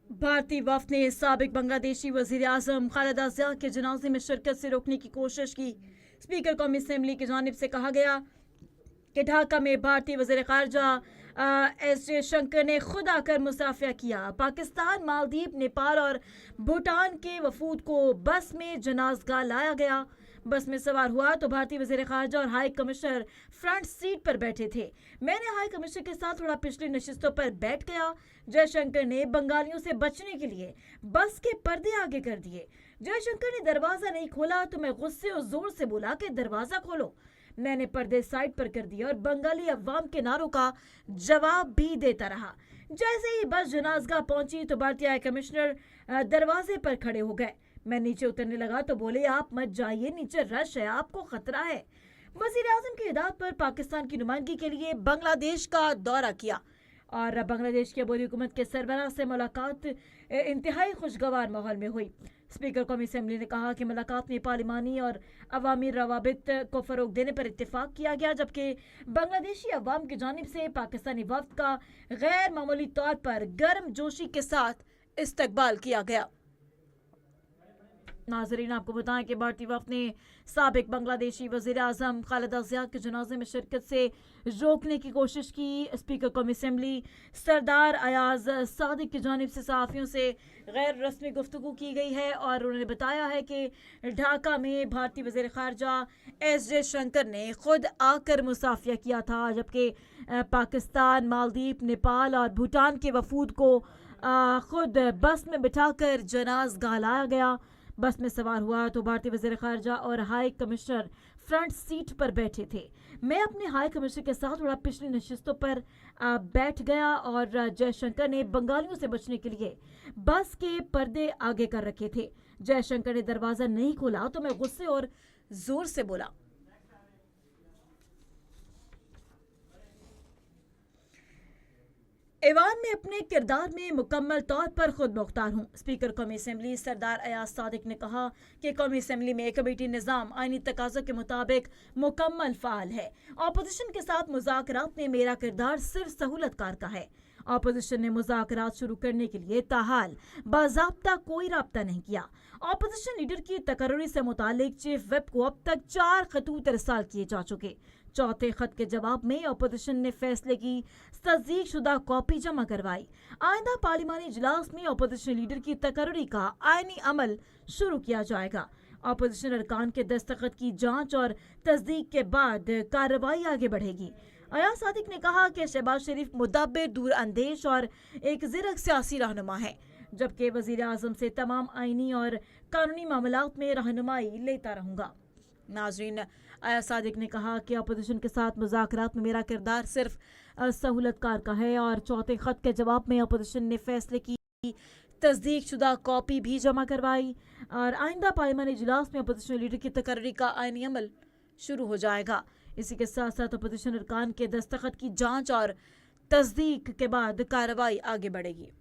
भारतीय वफद ने साबिक बांग्लादेशी वजीर आजम खालिदा जिया के जनाजे में शिरकत से रोकने की कोशिश की। स्पीकर कौमी असम्बली की जानिब से कहा गया कि ढाका में भारतीय वजीर खारजा एस जयशंकर ने खुद आकर मुसाफिया किया। पाकिस्तान, मालदीव, नेपाल और भूटान के वफूद को बस में जनाजगाह लाया गया। बस में सवार हुआ तो भारतीय वजीर खारजा और हाई कमिश्नर फ्रंट सीट पर बैठे थे। मैंने हाई कमिश्नर के साथ थोड़ा पिछली नशिस्तों पर बैठ गया। जयशंकर ने बंगालियों से बचने के लिए बस के पर्दे आगे कर दिए। जयशंकर ने दरवाजा नहीं खोला तो मैं गुस्से और जोर से बोला कि दरवाजा खोलो। मैंने पर्दे साइड पर कर दिए और बंगाली अवाम के नारों का जवाब भी देता रहा। जैसे ही बस जनाजगाह पहुंची तो भारतीय हाई कमिश्नर दरवाजे पर खड़े हो गए। मैं नीचे उतरने लगा तो बोले, आप मत जाइए, नीचे रश है, आपको खतरा है। वजीर आजम की हिदायत पर पाकिस्तान की नुमाइंदगी के लिए बांग्लादेश का दौरा किया और बांग्लादेश की अबोरी हुकूमत के सरबराह से मुलाकात इंतहाई खुशगवार माहौल में हुई। स्पीकर कौमी असम्बली ने कहा कि मुलाकात में पार्लिमानी और अवामी रवाबित को फरोग देने पर इत्तेफाक किया गया, जबकि बांग्लादेशी अवाम की जानिब से पाकिस्तानी वफ्द का गैर मामूली तौर पर गर्म जोशी के साथ इस्तकबाल किया गया। नाजरीन, आपको बताएं कि भारतीय वफ्द ने साबिक बांग्लादेशी वजीर आजम खालिदा जिया के जनाजे में शिरकत से रोकने की कोशिश की। स्पीकर कौमी असम्बली सरदार अयाज सादिक की जानिब से सहाफ़ियों से गैर रस्मी गुफ्तगू की गई है और उन्होंने बताया है कि ढाका में भारतीय वजीर खारजा एस जयशंकर ने खुद आकर मुसाफिया किया था, जबकि पाकिस्तान, मालदीव, नेपाल और भूटान के वफूद को खुद बस में बिठाकर जनाजगाह लाया गया। बस में सवार हुआ तो भारतीय वज़ीर ख़ारजा और हाई कमिश्नर फ्रंट सीट पर बैठे थे। मैं अपने हाई कमिश्नर के साथ थोड़ा पिछली नशिस्तों पर बैठ गया और जयशंकर ने बंगालियों से बचने के लिए बस के पर्दे आगे कर रखे थे। जयशंकर ने दरवाज़ा नहीं खोला तो मैं गुस्से और जोर से बोला। ईवान में अपने किरदार में मुकम्मल तौर पर खुद मुख्तार हूँ। स्पीकर कौमी असम्बली सरदार अयाज सादिक ने कहा कि कौमी असम्बली में कमेटी निज़ाम आईनी तकाज़ों के मुताबिक मुकम्मल फ़ाल है। अपोजिशन के साथ मुज़ाकरात में मेरा किरदार सिर्फ सहूलतकार का है। अपोजिशन ने मुज़ाकरात शुरू करने के लिए ताहाल बाज़ाब्ता कोई राब्ता नहीं किया। अपोजिशन लीडर की तकर्री से मुतालिक चीफ विप को अब तक 4 खतूत इरसाल किए जा चुके। चौथे खत के जवाब में अपोजिशन ने फैसले की तस्दीक शुदा कॉपी जमा करवाई। आइंदा पार्लिमानी इजलास में अपोजिशन लीडर की तकर्री का आईनी अमल शुरू किया जाएगा। अपोजिशन अरकान के दस्तखत की जांच और तस्दीक के बाद कार्रवाई आगे बढ़ेगी। अयाज सादिक ने कहा कि शहबाज शरीफ मुदब्बिर, दूर अंदेश और एक ज़िरक सियासी रहनुमा है, जबकि वज़ीर आज़म से तमाम आईनी और कानूनी मामलात में रहनुमाई लेता रहूँगा। नाजरीन, अयाज सादिक ने कहा कि अपोजिशन के साथ मुज़ाकरात में मेरा किरदार सिर्फ सहूलतकार का है और चौथे खत के जवाब में अपोजिशन ने फैसले की तस्दीक शुदा कॉपी भी जमा करवाई और आइंदा पार्लिमानी इजलास में अपोजिशन लीडर की तकर्री का आईनी अमल शुरू हो जाएगा। इसी के साथ साथ अपोजिशन अरकान के दस्तखत की जांच और तस्दीक के बाद कार्रवाई आगे बढ़ेगी।